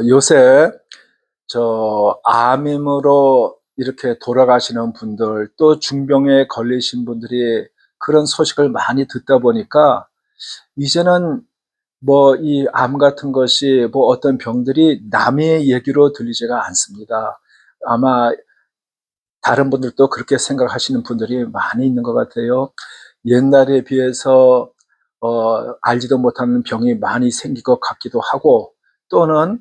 요새 암으로 이렇게 돌아가시는 분들, 또 중병에 걸리신 분들이 그런 소식을 많이 듣다 보니까 이제는 뭐 이 암 같은 것이 뭐 어떤 병들이 남의 얘기로 들리지가 않습니다. 아마 다른 분들도 그렇게 생각하시는 분들이 많이 있는 것 같아요. 옛날에 비해서 알지도 못하는 병이 많이 생긴 것 같기도 하고, 또는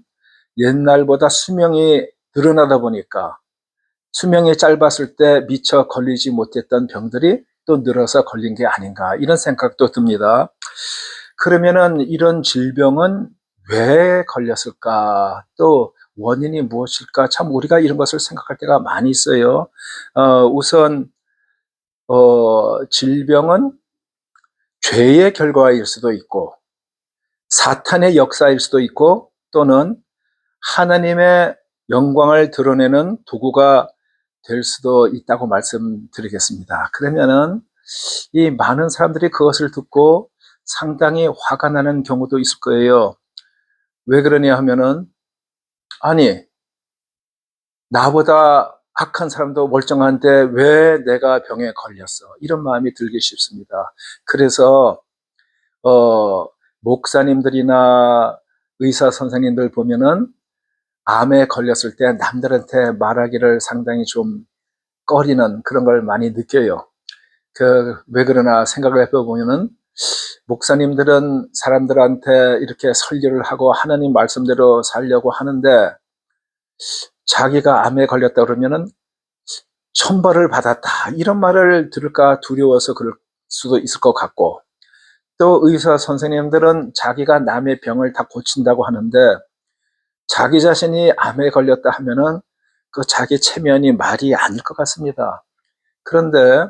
옛날보다 수명이 늘어나다 보니까 수명이 짧았을 때 미처 걸리지 못했던 병들이 또 늘어서 걸린 게 아닌가, 이런 생각도 듭니다. 그러면은 이런 질병은 왜 걸렸을까? 또 원인이 무엇일까? 참 우리가 이런 것을 생각할 때가 많이 있어요. 우선 질병은 죄의 결과일 수도 있고, 사탄의 역사일 수도 있고, 또는 하나님의 영광을 드러내는 도구가 될 수도 있다고 말씀드리겠습니다. 그러면은 이 많은 사람들이 그것을 듣고 상당히 화가 나는 경우도 있을 거예요. 왜 그러냐 하면은, 아니, 나보다 악한 사람도 멀쩡한데 왜 내가 병에 걸렸어? 이런 마음이 들기 쉽습니다. 그래서 어, 목사님들이나 의사 선생님들 보면은 암에 걸렸을 때 남들한테 말하기를 상당히 좀 꺼리는 그런 걸 많이 느껴요. 왜 그러나 생각을 해보면은, 목사님들은 사람들한테 이렇게 설교를 하고 하나님 말씀대로 살려고 하는데, 자기가 암에 걸렸다 그러면은 천벌을 받았다, 이런 말을 들을까 두려워서 그럴 수도 있을 것 같고, 또 의사 선생님들은 자기가 남의 병을 다 고친다고 하는데, 자기 자신이 암에 걸렸다 하면은 그 자기 체면이 말이 아닐 것 같습니다. 그런데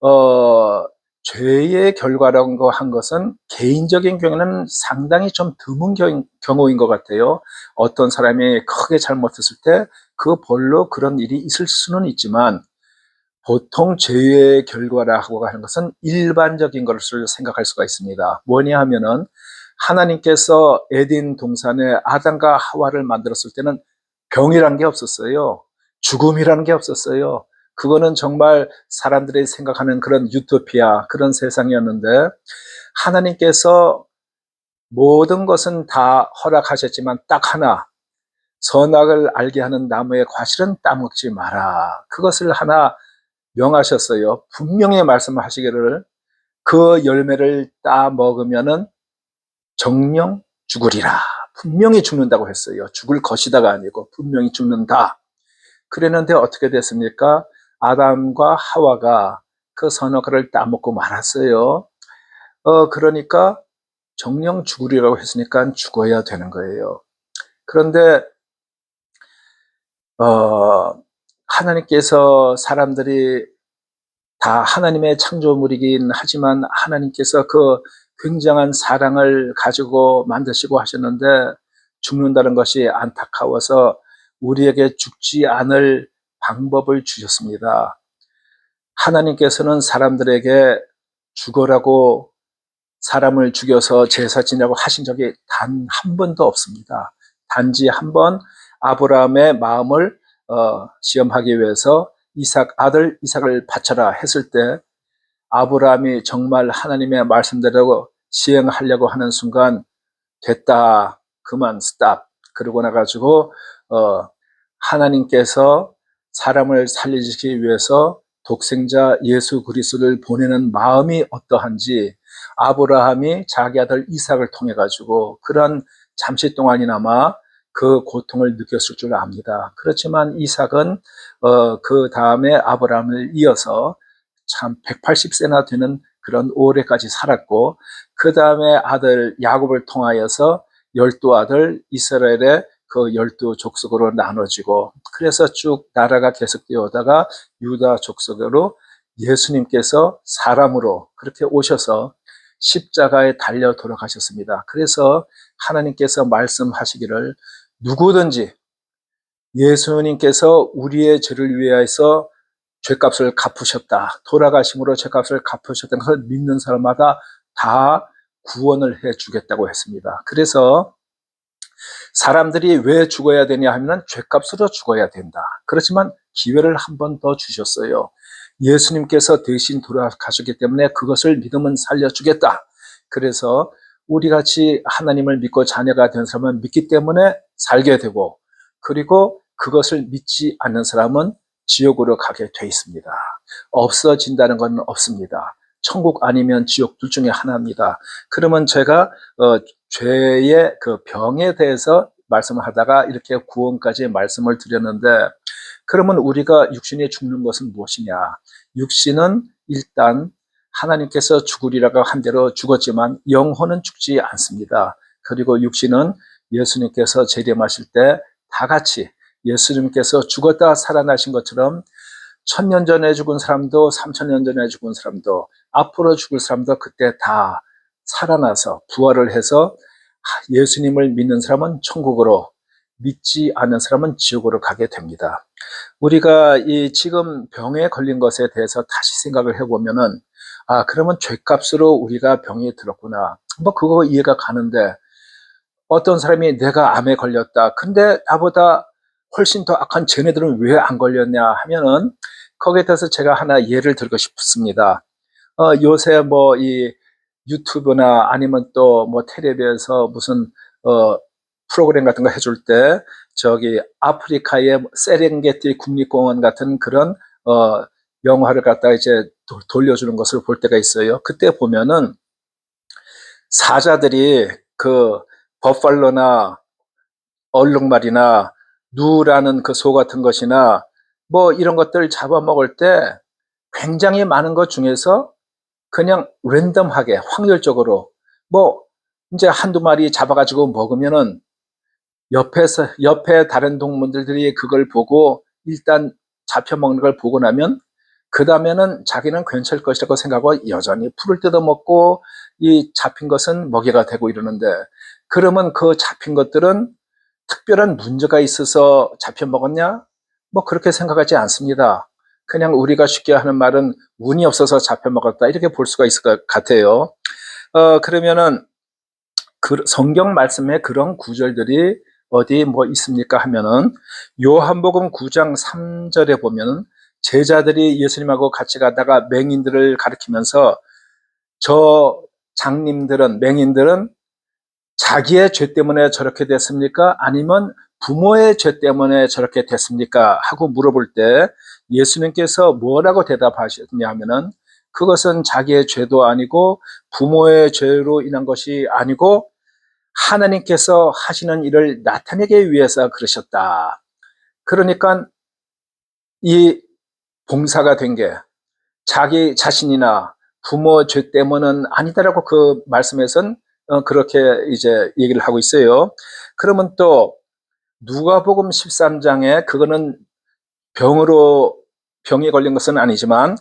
어, 죄의 결과라고 한 것은 개인적인 경우는 상당히 좀 드문 경우인 것 같아요. 어떤 사람이 크게 잘못했을 때 그 벌로 그런 일이 있을 수는 있지만, 보통 죄의 결과라고 하는 것은 일반적인 것을 생각할 수가 있습니다. 뭐냐 하면은, 하나님께서 에덴 동산에 아담과 하와를 만들었을 때는 병이란 게 없었어요. 죽음이라는 게 없었어요. 그거는 정말 사람들이 생각하는 그런 유토피아, 그런 세상이었는데, 하나님께서 모든 것은 다 허락하셨지만 딱 하나, 선악을 알게 하는 나무의 과실은 따먹지 마라, 그것을 하나 명하셨어요. 분명히 말씀하시기를, 그 열매를 따 먹으면은 정령 죽으리라. 분명히 죽는다고 했어요. 죽을 것이다가 아니고 분명히 죽는다. 그랬는데 어떻게 됐습니까? 아담과 하와가 그 선악과를 따먹고 말았어요. 그러니까 정령 죽으리라고 했으니까 죽어야 되는 거예요. 그런데 어, 하나님께서, 사람들이 다 하나님의 창조물이긴 하지만 하나님께서 그 굉장한 사랑을 가지고 만드시고 하셨는데, 죽는다는 것이 안타까워서 우리에게 죽지 않을 방법을 주셨습니다. 하나님께서는 사람들에게 죽어라고 사람을 죽여서 제사 지내라고 하신 적이 단 한 번도 없습니다. 단지 한 번 아브라함의 마음을 시험하기 위해서 아들 이삭을 바쳐라 했을 때, 아브라함이 정말 하나님의 말씀대로 시행하려고 하는 순간, 됐다, 그만, 스탑, 그러고 나가지고 하나님께서 사람을 살리시기 위해서 독생자 예수 그리스도를 보내는 마음이 어떠한지 아브라함이 자기 아들 이삭을 통해 가지고 그런 잠시 동안이나마 그 고통을 느꼈을 줄 압니다. 그렇지만 이삭은 그 다음에 아브라함을 이어서 참 180세나 되는 그런 오래까지 살았고, 그 다음에 아들 야곱을 통하여서 12아들 이스라엘의 그 12족속으로 나눠지고, 그래서 쭉 나라가 계속되어 오다가 유다 족속으로 예수님께서 사람으로 그렇게 오셔서 십자가에 달려 돌아가셨습니다. 그래서 하나님께서 말씀하시기를, 누구든지 예수님께서 우리의 죄를 위하여서 죄값을 갚으셨다, 돌아가심으로 죄값을 갚으셨다는 것을 믿는 사람마다 다 구원을 해 주겠다고 했습니다. 그래서 사람들이 왜 죽어야 되냐 하면 죄값으로 죽어야 된다. 그렇지만 기회를 한 번 더 주셨어요. 예수님께서 대신 돌아가셨기 때문에 그것을 믿으면 살려주겠다. 그래서 우리같이 하나님을 믿고 자녀가 된 사람은 믿기 때문에 살게 되고, 그리고 그것을 믿지 않는 사람은 지옥으로 가게 돼 있습니다. 없어진다는 건 없습니다. 천국 아니면 지옥 둘 중에 하나입니다. 그러면 제가 죄의 그 병에 대해서 말씀을 하다가 이렇게 구원까지 말씀을 드렸는데, 그러면 우리가 육신이 죽는 것은 무엇이냐? 육신은 일단 하나님께서 죽으리라고 한 대로 죽었지만 영혼은 죽지 않습니다. 그리고 육신은 예수님께서 재림하실 때 다 같이 예수님께서 죽었다 살아나신 것처럼 1000년 전에 죽은 사람도 3000년 전에 죽은 사람도 앞으로 죽을 사람도 그때 다 살아나서 부활을 해서 예수님을 믿는 사람은 천국으로, 믿지 않는 사람은 지옥으로 가게 됩니다. 우리가 이 지금 병에 걸린 것에 대해서 다시 생각을 해보면은, 그러면 죄값으로 우리가 병이 들었구나. 뭐 그거 이해가 가는데, 어떤 사람이 내가 암에 걸렸다. 근데 나보다 훨씬 더 악한 쟤네들은 왜 안 걸렸냐 하면은, 거기에 대해서 제가 하나 예를 들고 싶습니다. 요새 뭐 이 유튜브나 아니면 또 뭐 텔레비에서 무슨 프로그램 같은 거 해줄 때 저기 아프리카의 세렝게티 국립공원 같은 그런 영화를 갖다가 이제 돌려주는 것을 볼 때가 있어요. 그때 보면은 사자들이 그 버팔로나 얼룩말이나 누라는 그 소 같은 것이나 뭐 이런 것들 잡아먹을 때 굉장히 많은 것 중에서 그냥 랜덤하게 확률적으로 뭐 이제 한두 마리 잡아가지고 먹으면은 옆에 다른 동물들이 그걸 보고 일단 잡혀먹는 걸 보고 나면 그 다음에는 자기는 괜찮을 것이라고 생각하고 여전히 풀을 뜯어먹고 이 잡힌 것은 먹이가 되고 이러는데, 그러면 그 잡힌 것들은 특별한 문제가 있어서 잡혀먹었냐? 뭐 그렇게 생각하지 않습니다. 그냥 우리가 쉽게 하는 말은 운이 없어서 잡혀먹었다 이렇게 볼 수가 있을 것 같아요. 그러면은 그 성경 말씀에 그런 구절들이 어디 뭐 있습니까 하면은 요한복음 9장 3절에 보면은 제자들이 예수님하고 같이 가다가 맹인들을 가리키면서 저 장님들은, 맹인들은 자기의 죄 때문에 저렇게 됐습니까? 아니면 부모의 죄 때문에 저렇게 됐습니까? 하고 물어볼 때 예수님께서 뭐라고 대답하셨냐 하면은 그것은 자기의 죄도 아니고 부모의 죄로 인한 것이 아니고 하나님께서 하시는 일을 나타내기 위해서 그러셨다. 그러니까 이 봉사가 된 게 자기 자신이나 부모 죄 때문은 아니다라고 그 말씀에선 그렇게 이제 얘기를 하고 있어요. 그러면 또 누가복음 13장에 그거는 병에 걸린 것은 아니지만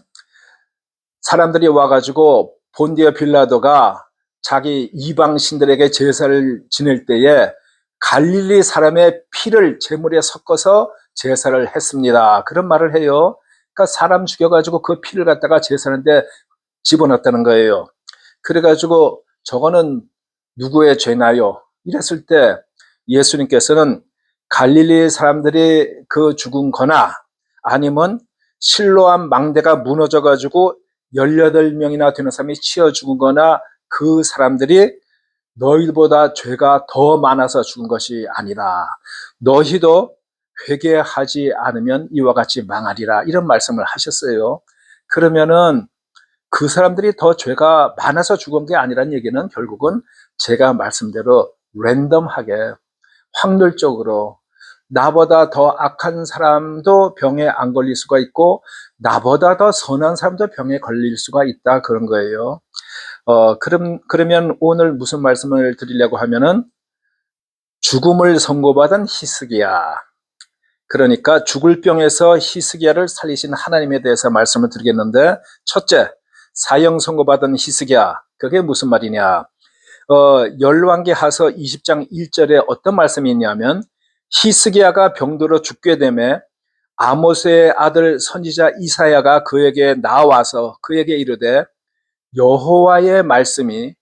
사람들이 와가지고 본디오 빌라도가 자기 이방신들에게 제사를 지낼 때에 갈릴리 사람의 피를 제물에 섞어서 제사를 했습니다. 그런 말을 해요. 그러니까 사람 죽여가지고 그 피를 갖다가 제사하는데 집어넣었다는 거예요. 그래가지고 저거는 누구의 죄나요? 이랬을 때 예수님께서는 갈릴리 사람들이 그 죽은 거나 아니면 실로암 망대가 무너져가지고 18명이나 되는 사람이 치여 죽은 거나 그 사람들이 너희보다 죄가 더 많아서 죽은 것이 아니라 너희도 회개하지 않으면 이와 같이 망하리라 이런 말씀을 하셨어요. 그러면은 그 사람들이 더 죄가 많아서 죽은 게 아니란 얘기는 결국은 제가 말씀대로 랜덤하게 확률적으로 나보다 더 악한 사람도 병에 안 걸릴 수가 있고 나보다 더 선한 사람도 병에 걸릴 수가 있다 그런 거예요. 그러면 오늘 무슨 말씀을 드리려고 하면은 죽음을 선고받은 히스기야. 그러니까 죽을 병에서 히스기야를 살리신 하나님에 대해서 말씀을 드리겠는데, 첫째, 사형 선고받은 히스기야. 그게 무슨 말이냐? 열왕기하서 20장 1절에 어떤 말씀이 있냐면 히스기야가 병들어 죽게 되매 아모스의 아들 선지자 이사야가 그에게 나와서 그에게 이르되 여호와의 말씀이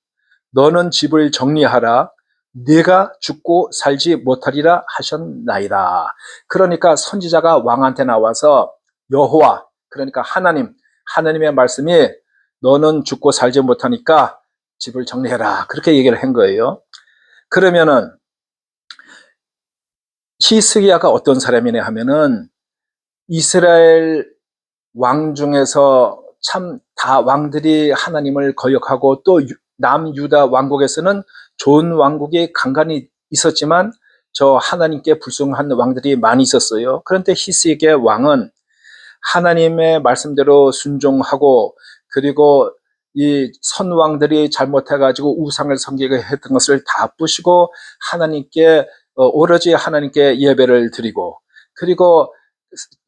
너는 집을 정리하라. 네가 죽고 살지 못하리라 하셨나이다. 그러니까 선지자가 왕한테 나와서 여호와, 그러니까 하나님의 말씀이 너는 죽고 살지 못하니까 집을 정리해라, 그렇게 얘기를 한 거예요. 그러면은 히스기야가 어떤 사람이냐 하면은 이스라엘 왕 중에서 참 다 왕들이 하나님을 거역하고 또 남유다 왕국에서는 좋은 왕국이 간간히 있었지만 저 하나님께 불순한 왕들이 많이 있었어요. 그런데 히스기야 왕은 하나님의 말씀대로 순종하고, 그리고 이 선왕들이 잘못해가지고 우상을 섬기게 했던 것을 다 부시고 하나님께 오로지 하나님께 예배를 드리고, 그리고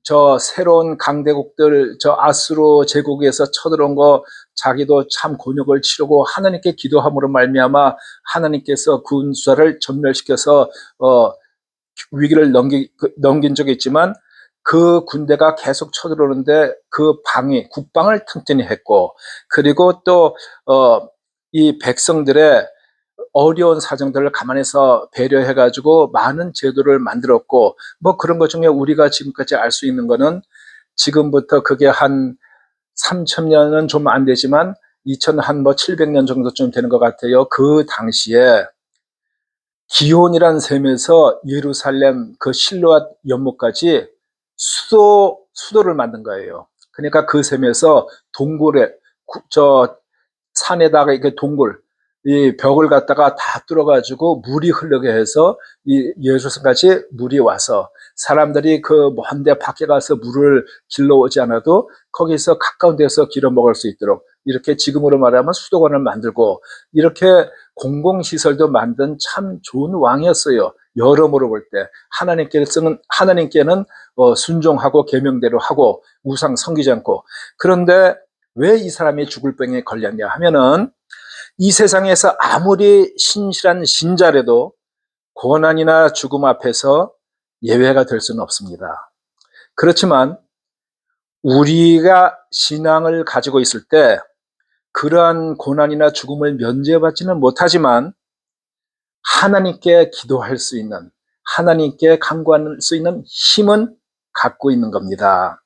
저 새로운 강대국들, 저 아수르 제국에서 쳐들어온 거 자기도 참 곤욕을 치르고 하나님께 기도함으로 말미암아 하나님께서 군수사를 전멸시켜서 위기를 넘긴 적이 있지만 그 군대가 계속 쳐들어오는데 그 국방을 튼튼히 했고, 그리고 또 이 백성들의 어려운 사정들을 감안해서 배려해가지고 많은 제도를 만들었고, 뭐 그런 것 중에 우리가 지금까지 알 수 있는 거는 지금부터 그게 한 3,000년은 좀 안 되지만 2,000 뭐 700년 정도쯤 되는 것 같아요. 그 당시에 기온이란 셈에서 예루살렘 그 실로앗 연못까지 수도를 만든 거예요. 그러니까 그 셈에서 동굴에 저 산에다가 이렇게 이 벽을 갖다가 다 뚫어가지고 물이 흐르게 해서 이 예루살렘까지 물이 와서 사람들이 그 먼데 밖에 가서 물을 길러오지 않아도 거기서 가까운 데서 길어 먹을 수 있도록 이렇게 지금으로 말하면 수도관을 만들고 이렇게 공공시설도 만든 참 좋은 왕이었어요. 여러모로 볼 때 하나님께는 순종하고 계명대로 하고 우상 섬기지 않고. 그런데 왜 이 사람이 죽을 병에 걸렸냐 하면은 이 세상에서 아무리 신실한 신자라도 고난이나 죽음 앞에서 예외가 될 수는 없습니다. 그렇지만 우리가 신앙을 가지고 있을 때 그러한 고난이나 죽음을 면제받지는 못하지만 하나님께 기도할 수 있는, 하나님께 간구할 수 있는 힘은 갖고 있는 겁니다.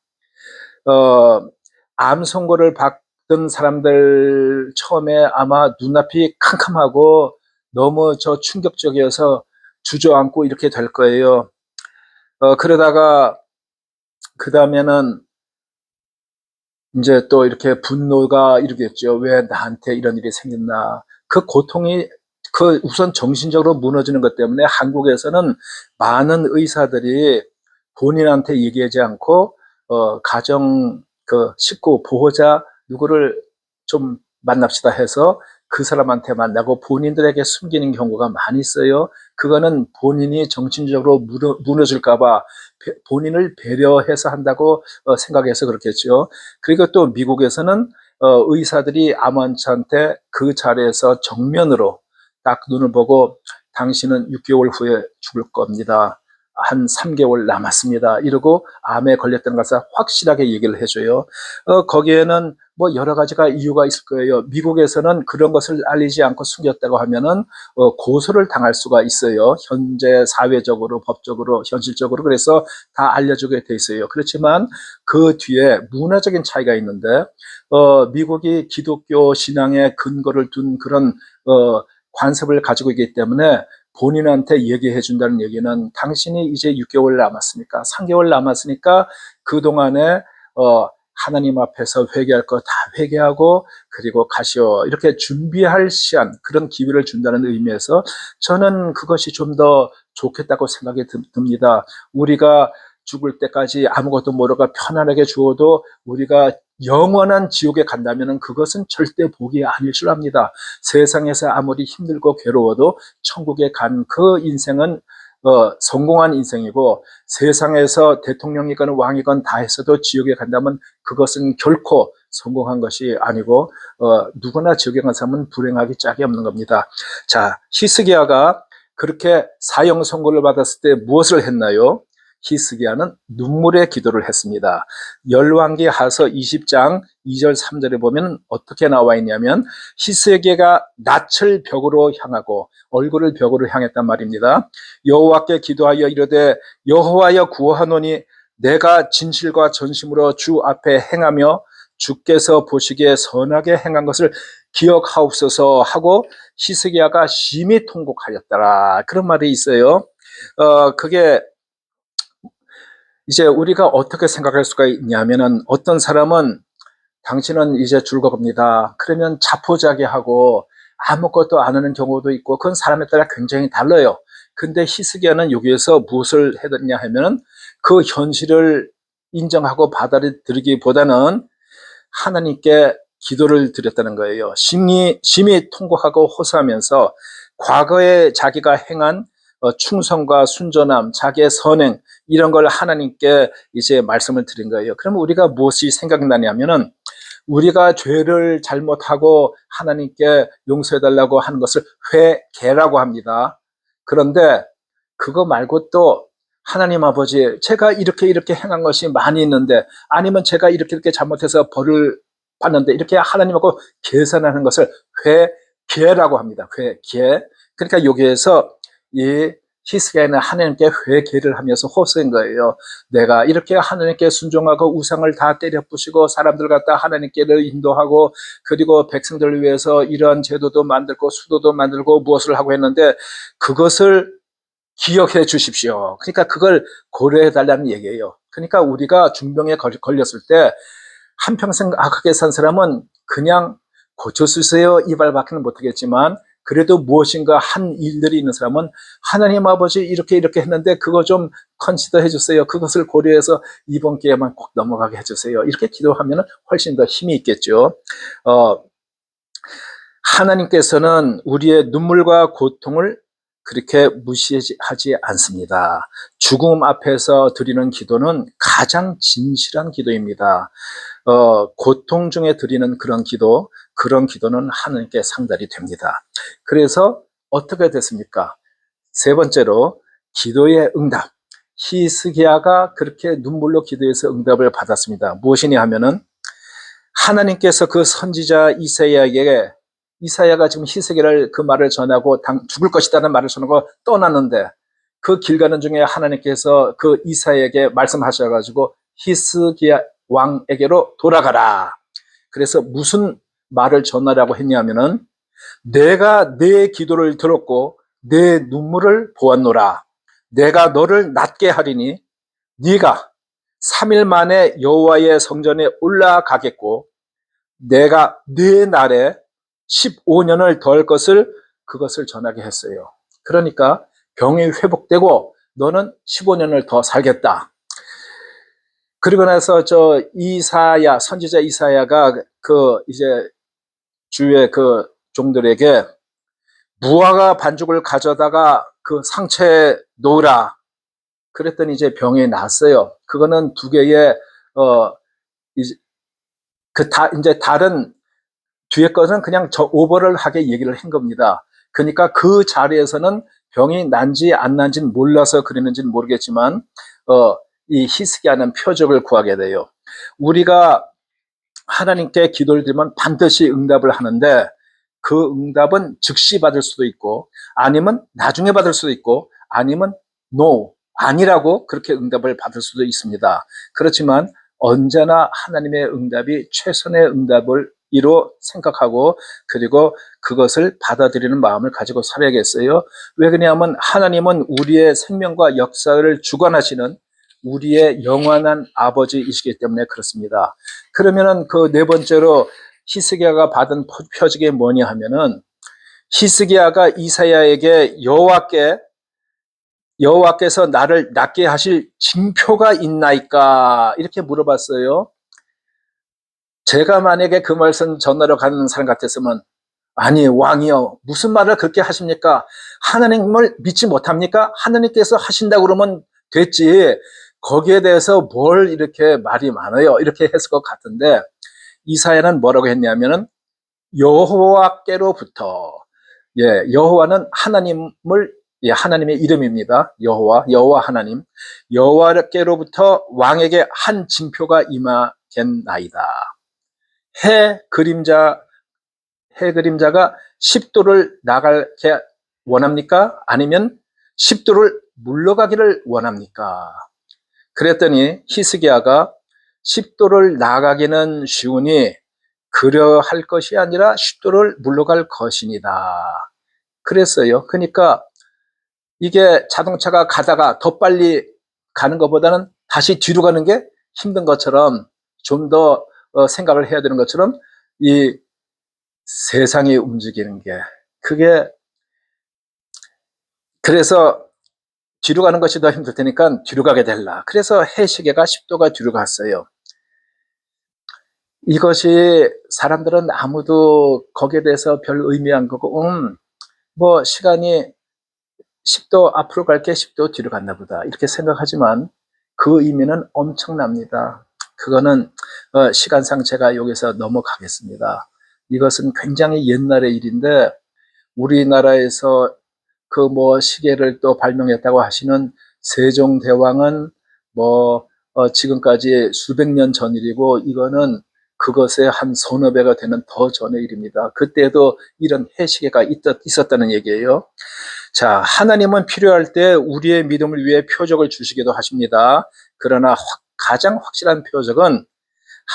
암 선고를 받던 사람들 처음에 아마 눈앞이 캄캄하고 너무 충격적이어서 주저앉고 이렇게 될 거예요. 그러다가 그 다음에는 이제 또 이렇게 분노가 이르겠죠. 왜 나한테 이런 일이 생겼나. 그 고통이 우선 정신적으로 무너지는 것 때문에 한국에서는 많은 의사들이 본인한테 얘기하지 않고 가정 식구 보호자 누구를 좀 만납시다 해서 그 사람한테 만나고 본인들에게 숨기는 경우가 많이 있어요. 그거는 본인이 정신적으로 무너질까 봐 본인을 배려해서 한다고 생각해서 그렇겠죠. 그리고 또 미국에서는 의사들이 암 환자한테 그 자리에서 정면으로 딱 눈을 보고 당신은 6개월 후에 죽을 겁니다. 한 3개월 남았습니다. 이러고 암에 걸렸다는 것을 확실하게 얘기를 해줘요. 거기에는 뭐 여러 가지가 이유가 있을 거예요. 미국에서는 그런 것을 알리지 않고 숨겼다고 하면은 고소를 당할 수가 있어요. 현재 사회적으로, 법적으로, 현실적으로. 그래서 다 알려주게 돼 있어요. 그렇지만 그 뒤에 문화적인 차이가 있는데 미국이 기독교 신앙의 근거를 둔 그런 관습을 가지고 있기 때문에 본인한테 얘기해 준다는 얘기는 당신이 이제 6개월 남았으니까 3개월 남았으니까 그동안에 하나님 앞에서 회개할 거 다 회개하고 그리고 가시오 이렇게 준비할 시간 그런 기회를 준다는 의미에서 저는 그것이 좀 더 좋겠다고 생각이 듭니다. 우리가 죽을 때까지 아무것도 모르고 편안하게 죽어도 우리가 영원한 지옥에 간다면 그것은 절대 복이 아닐 줄 압니다. 세상에서 아무리 힘들고 괴로워도 천국에 간 그 인생은 성공한 인생이고 세상에서 대통령이건 왕이건 다 했어도 지옥에 간다면 그것은 결코 성공한 것이 아니고 누구나 지옥에 간 사람은 불행하기 짝이 없는 겁니다. 자, 히스기야가 그렇게 사형 선고를 받았을 때 무엇을 했나요? 히스기야는 눈물의 기도를 했습니다. 열왕기 하서 20장 2절 3절에 보면 어떻게 나와 있냐면 히스기야가 낯을 벽으로 향하고 얼굴을 벽으로 향했단 말입니다. 여호와께 기도하여 이르되 여호와여 구하노니 내가 진실과 전심으로 주 앞에 행하며 주께서 보시기에 선하게 행한 것을 기억하옵소서 하고 히스기야가 심히 통곡하였더라. 그런 말이 있어요. 그게 이제 우리가 어떻게 생각할 수가 있냐면은 어떤 사람은 당신은 이제 죽을 겁니다. 그러면 자포자기하고 아무것도 안 하는 경우도 있고 그건 사람에 따라 굉장히 달라요. 근데 히스기야는 여기에서 무엇을 했느냐 하면은 그 현실을 인정하고 받아들이기보다는 하나님께 기도를 드렸다는 거예요. 심히 통곡하고 호소하면서 과거에 자기가 행한 충성과 순전함, 자기의 선행 이런 걸 하나님께 이제 말씀을 드린 거예요. 그러면 우리가 무엇이 생각나냐면은 우리가 죄를 잘못하고 하나님께 용서해달라고 하는 것을 회개라고 합니다. 그런데 그거 말고 또 하나님 아버지, 제가 이렇게 행한 것이 많이 있는데, 아니면 제가 이렇게 잘못해서 벌을 받는데, 이렇게 하나님하고 계산하는 것을 회개라고 합니다. 회개. 그러니까 여기에서 이 히스기야는 하나님께 회개를 하면서 호소한 거예요. 내가 이렇게 하나님께 순종하고 우상을 다 때려 부시고 사람들 갖다 하나님께를 인도하고 그리고 백성들을 위해서 이런 제도도 만들고 수도도 만들고 무엇을 하고 했는데 그것을 기억해 주십시오. 그러니까 그걸 고려해 달라는 얘기예요. 그러니까 우리가 중병에 걸렸을 때 한평생 악하게 산 사람은 그냥 고쳐주세요 이발밖에는 못하겠지만 그래도 무엇인가 한 일들이 있는 사람은 하나님 아버지 이렇게 했는데 그거 좀 컨시더 해주세요. 그것을 고려해서 이번 기회만 꼭 넘어가게 해주세요. 이렇게 기도하면 훨씬 더 힘이 있겠죠. 하나님께서는 우리의 눈물과 고통을 그렇게 무시하지 않습니다. 죽음 앞에서 드리는 기도는 가장 진실한 기도입니다. 고통 중에 드리는 그런 기도는 하나님께 상달이 됩니다. 그래서 어떻게 됐습니까? 세 번째로 기도의 응답. 히스기야가 그렇게 눈물로 기도해서 응답을 받았습니다. 무엇이냐 하면은 하나님께서 그 선지자 이사야에게 이사야가 지금 히스기야를 그 말을 전하고 죽을 것이다는 말을 전하고 떠났는데 그 길 가는 중에 하나님께서 그 이사야에게 말씀하셔가지고 히스기야 왕에게로 돌아가라. 그래서 무슨 말을 전하라고 했냐면은 내가 내 기도를 들었고 내 눈물을 보았노라. 내가 너를 낫게 하리니 네가 3일 만에 여호와의 성전에 올라가겠고 내가 네 날에 15년을 더할 것을 그것을 전하게 했어요. 그러니까 병이 회복되고 너는 15년을 더 살겠다. 그리고 나서 선지자 이사야가 이제 주의 그 종들에게 무화과 반죽을 가져다가 그 상처에 놓으라. 그랬더니 이제 병이 났어요. 그거는 두 개의 이제 다른 뒤에 것은 그냥 오버를 하게 얘기를 한 겁니다. 그러니까 그 자리에서는 병이 난지 안 난지는 몰라서 그랬는지는 모르겠지만 이 히스기야는 표적을 구하게 돼요. 우리가 하나님께 기도를 드리면 반드시 응답을 하는데 그 응답은 즉시 받을 수도 있고 아니면 나중에 받을 수도 있고 아니면 no, 아니라고 그렇게 응답을 받을 수도 있습니다. 그렇지만 언제나 하나님의 응답이 최선의 응답이로 생각하고 그리고 그것을 받아들이는 마음을 가지고 살아야겠어요. 왜 그러냐면 하나님은 우리의 생명과 역사를 주관하시는 우리의 영원한 아버지이시기 때문에 그렇습니다. 그러면은 그 네 번째로 히스기야가 받은 표적이 뭐냐 하면은 히스기야가 이사야에게 여호와께서 나를 낫게 하실 징표가 있나이까 이렇게 물어봤어요. 제가 만약에 그 말씀 전하러 가는 사람 같았으면 아니 왕이여 무슨 말을 그렇게 하십니까? 하나님을 믿지 못합니까? 하나님께서 하신다고 그러면 됐지 거기에 대해서 뭘 이렇게 말이 많아요 이렇게 했을 것 같은데 이사야는 뭐라고 했냐면은 여호와께로부터 여호와는 하나님을 예, 하나님의 이름입니다. 여호와 하나님. 여호와께로부터 왕에게 한 징표가 임하겠나이다. 해 그림자 해 그림자가 10도를 나가게 원합니까? 아니면 10도를 물러가기를 원합니까? 그랬더니 히스기야가 10도를 나가기는 쉬우니 그려 할 것이 아니라 10도를 물러갈 것이니다. 그랬어요. 그러니까 이게 자동차가 가다가 더 빨리 가는 것보다는 다시 뒤로 가는 게 힘든 것처럼 좀 더 생각을 해야 되는 것처럼 이 세상이 움직이는 게 그게 그래서 뒤로 가는 것이 더 힘들 테니까 뒤로 가게 될라. 그래서 해시계가 10도가 뒤로 갔어요. 이것이 사람들은 아무도 거기에 대해서 별 의미 안 거고 뭐 시간이 10도 앞으로 갈게 10도 뒤로 갔나 보다 이렇게 생각하지만 그 의미는 엄청납니다. 그거는 시간상 제가 여기서 넘어가겠습니다. 이것은 굉장히 옛날의 일인데 우리나라에서 그 뭐 시계를 또 발명했다고 하시는 세종대왕은 뭐 지금까지 수백 년 전 일이고 이거는 그것의 한 서너 배가 되는 더 전의 일입니다. 그때도 이런 해시계가 있었다는 얘기예요. 자, 하나님은 필요할 때 우리의 믿음을 위해 표적을 주시기도 하십니다. 그러나 가장 확실한 표적은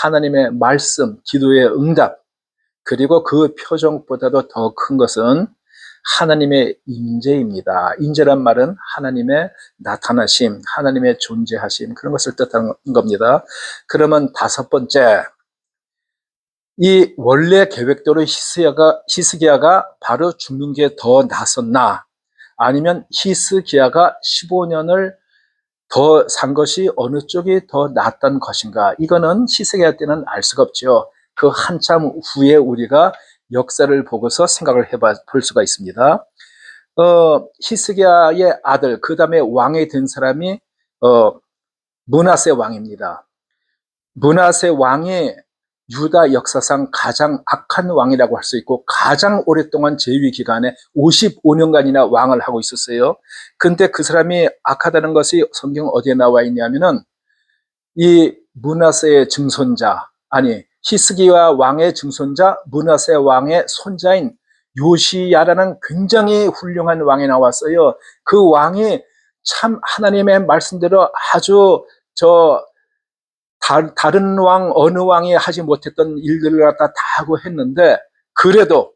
하나님의 말씀, 기도의 응답, 그리고 그 표적보다도 더 큰 것은 하나님의 임재입니다. 임재란 말은 하나님의 나타나심, 하나님의 존재하심 그런 것을 뜻하는 겁니다. 그러면 다섯 번째, 이 원래 계획대로 히스기야가 바로 죽는 게 더 낫었나? 아니면 히스기야가 15년을 더 산 것이 어느 쪽이 더 낫던 것인가? 이거는 히스기야 때는 알 수가 없죠. 그 한참 후에 우리가 역사를 보고서 생각을 해볼 수가 있습니다. 히스기야의 아들, 그 다음에 왕이 된 사람이 므낫세 왕입니다. 므낫세 왕이 유다 역사상 가장 악한 왕이라고 할 수 있고 가장 오랫동안 재위 기간에 55년간이나 왕을 하고 있었어요. 근데 그 사람이 악하다는 것이 성경 어디에 나와 있냐면은 이 므낫세의 증손자, 아니 히스기야 왕의 증손자 므낫세 왕의 손자인 요시야라는 굉장히 훌륭한 왕이 나왔어요. 그 왕이 참 하나님의 말씀대로 아주 다른 왕, 어느 왕이 하지 못했던 일들을 갖다 다 하고 했는데, 그래도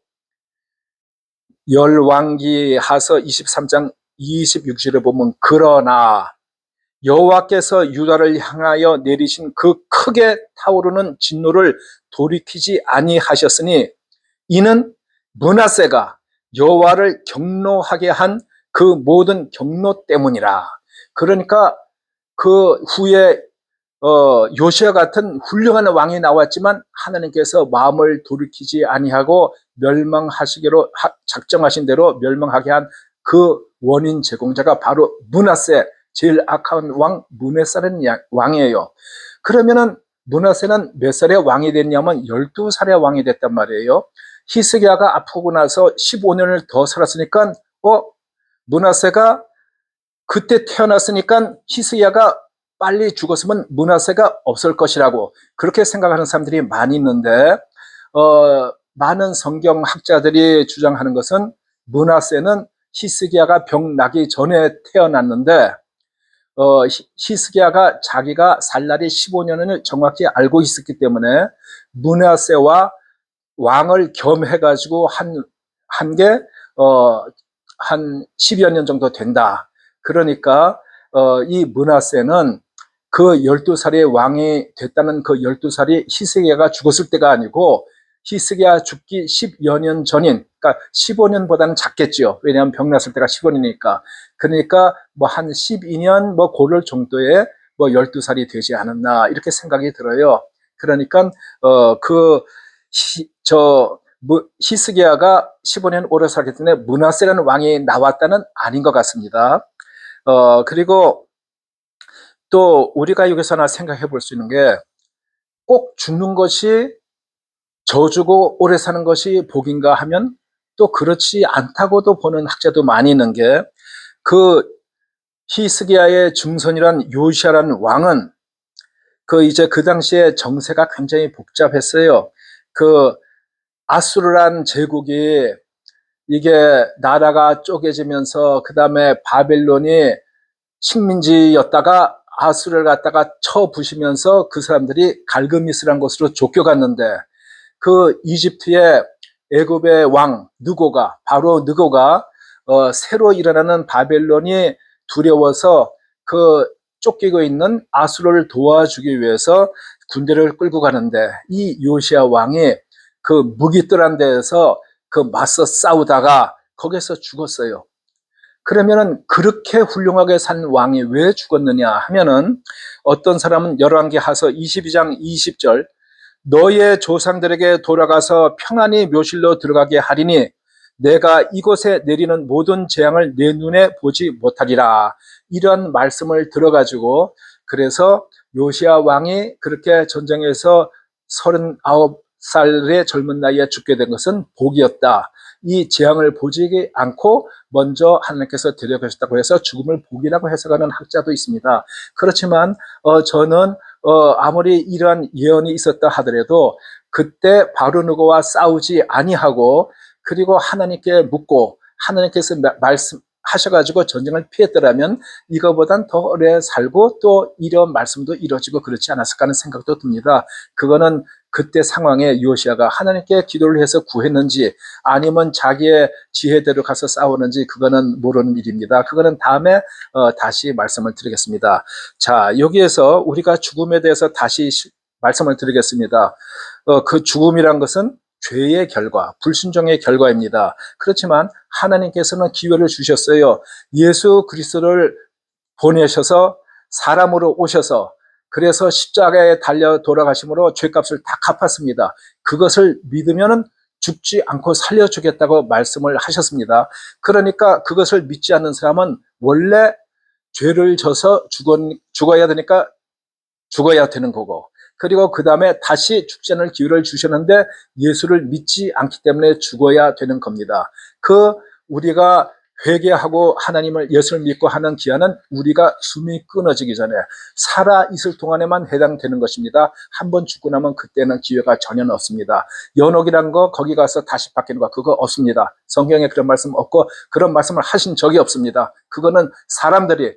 열왕기하서 23장 26절에 보면, 그러나 여호와께서 유다를 향하여 내리신 그 크게 타오르는 진노를 돌이키지 아니하셨으니 이는 므낫세가 여호와를 경노하게 한 그 모든 경노 때문이라. 그러니까 그 후에 요시야 같은 훌륭한 왕이 나왔지만 하나님께서 마음을 돌이키지 아니하고 멸망하시기로 작정하신 대로 멸망하게 한 그 원인 제공자가 바로 므낫세, 제일 악한 왕 므낫세라는 왕이에요. 그러면은 므낫세는 몇 살에 왕이 됐냐면 12살에 왕이 됐단 말이에요. 히스기야가 아프고 나서 15년을 더 살았으니까 므낫세가 그때 태어났으니까 히스기야가 빨리 죽었으면 므낫세가 없을 것이라고 그렇게 생각하는 사람들이 많이 있는데 많은 성경학자들이 주장하는 것은 므낫세는 히스기야가 병 나기 전에 태어났는데 히스기야가 자기가 살 날이 15년을 정확히 알고 있었기 때문에 므낫세와 왕을 겸해가지고 한 게 한 10여 년 정도 된다. 그러니까 이 므낫세는 그 12살의 왕이 됐다는 그 12살이 히스기야가 죽었을 때가 아니고 히스기야 죽기 10여 년 전인, 그러니까 15년보다는 작겠죠. 왜냐하면 병 났을 때가 15년이니까. 그러니까 뭐 한 12년 뭐 고럴 정도의 뭐 12살이 되지 않았나 이렇게 생각이 들어요. 그러니까 히스기야가 15년 오래 살기 때문에 므낫세라는 왕이 나왔다는 아닌 것 같습니다. 그리고 또 우리가 여기서 하나 생각해 볼 수 있는 게 꼭 죽는 것이 저주고 오래 사는 것이 복인가 하면 또 그렇지 않다고도 보는 학자도 많이 있는 게 그 히스기야의 증손이란 요시야라는 왕은 이제 그 당시에 정세가 굉장히 복잡했어요. 아수르란 제국이 이게 나라가 쪼개지면서 그 다음에 바벨론이 식민지였다가 아수르를 갖다가 쳐부시면서 그 사람들이 갈그미스란 곳으로 쫓겨갔는데 이집트의 애굽의 왕 느고가 바로 느고가 새로 일어나는 바벨론이 두려워서 쫓기고 있는 아수르를 도와주기 위해서 군대를 끌고 가는데 이 요시야 왕이 무기뜰한 데에서 맞서 싸우다가 거기서 죽었어요. 그러면은 그렇게 훌륭하게 산 왕이 왜 죽었느냐 하면은 어떤 사람은 열왕기하서 22장 20절 너의 조상들에게 돌아가서 평안히 묘실로 들어가게 하리니 내가 이곳에 내리는 모든 재앙을 내 눈에 보지 못하리라. 이런 말씀을 들어가지고 그래서 요시야 왕이 그렇게 전쟁에서 39살의 젊은 나이에 죽게 된 것은 복이었다. 이 재앙을 보지 않고 먼저 하나님께서 데려가셨다고 해서 죽음을 복이라고 해석하는 학자도 있습니다. 그렇지만 저는 아무리 이러한 예언이 있었다 하더라도 그때 바로누고와 싸우지 아니하고 그리고 하나님께 묻고 하나님께서 말씀하셔가지고 전쟁을 피했더라면 이거보단 더 오래 살고 또 이런 말씀도 이루어지고 그렇지 않았을까 하는 생각도 듭니다. 그거는 그때 상황에 요시야가 하나님께 기도를 해서 구했는지 아니면 자기의 지혜대로 가서 싸우는지 그거는 모르는 일입니다. 그거는 다음에 다시 말씀을 드리겠습니다. 자, 여기에서 우리가 죽음에 대해서 다시 말씀을 드리겠습니다. 그 죽음이란 것은 죄의 결과, 불순종의 결과입니다. 그렇지만 하나님께서는 기회를 주셨어요. 예수 그리스도를 보내셔서 사람으로 오셔서 그래서 십자가에 달려 돌아가심으로 죄값을 다 갚았습니다. 그것을 믿으면 죽지 않고 살려주겠다고 말씀을 하셨습니다. 그러니까 그것을 믿지 않는 사람은 원래 죄를 져서 죽어야 되니까 죽어야 되는 거고 그리고 그 다음에 다시 죽지 않을 기회를 주셨는데 예수를 믿지 않기 때문에 죽어야 되는 겁니다. 우리가 회개하고 하나님을 예수를 믿고 하는 기한은 우리가 숨이 끊어지기 전에 살아 있을 동안에만 해당되는 것입니다. 한번 죽고 나면 그때는 기회가 전혀 없습니다. 연옥이란 거 거기 가서 다시 바뀌는 거 그거 없습니다. 성경에 그런 말씀 없고 그런 말씀을 하신 적이 없습니다. 그거는 사람들이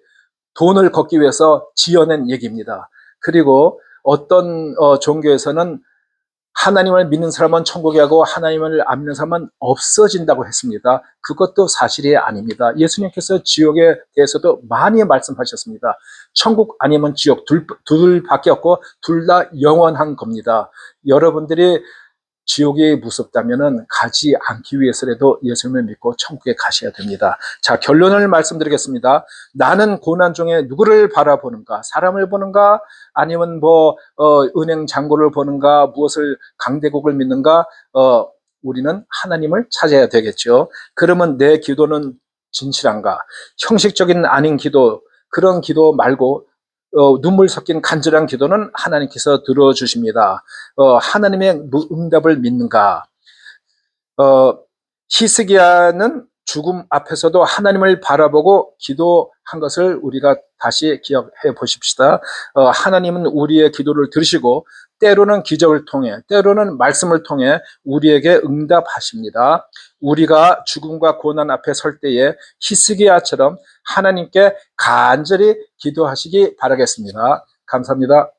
돈을 걷기 위해서 지어낸 얘기입니다. 그리고 어떤 종교에서는 하나님을 믿는 사람은 천국에 가고 하나님을 안 믿는 사람은 없어진다고 했습니다. 그것도 사실이 아닙니다. 예수님께서 지옥에 대해서도 많이 말씀하셨습니다. 천국 아니면 지옥 둘밖에 없고 둘 다 영원한 겁니다. 여러분들이 지옥이 무섭다면 가지 않기 위해서라도 예수님을 믿고 천국에 가셔야 됩니다. 자, 결론을 말씀드리겠습니다. 나는 고난 중에 누구를 바라보는가? 사람을 보는가? 아니면 은행 잔고를 보는가? 무엇을 강대국을 믿는가? 우리는 하나님을 찾아야 되겠죠. 그러면 내 기도는 진실한가? 형식적인 아닌 기도, 그런 기도 말고 눈물 섞인 간절한 기도는 하나님께서 들어주십니다. 하나님의 응답을 믿는가? 히스기야는 죽음 앞에서도 하나님을 바라보고 기도한 것을 우리가 다시 기억해 보십시다. 하나님은 우리의 기도를 들으시고 때로는 기적을 통해 때로는 말씀을 통해 우리에게 응답하십니다. 우리가 죽음과 고난 앞에 설 때에 히스기야처럼 하나님께 간절히 기도하시기 바라겠습니다. 감사합니다.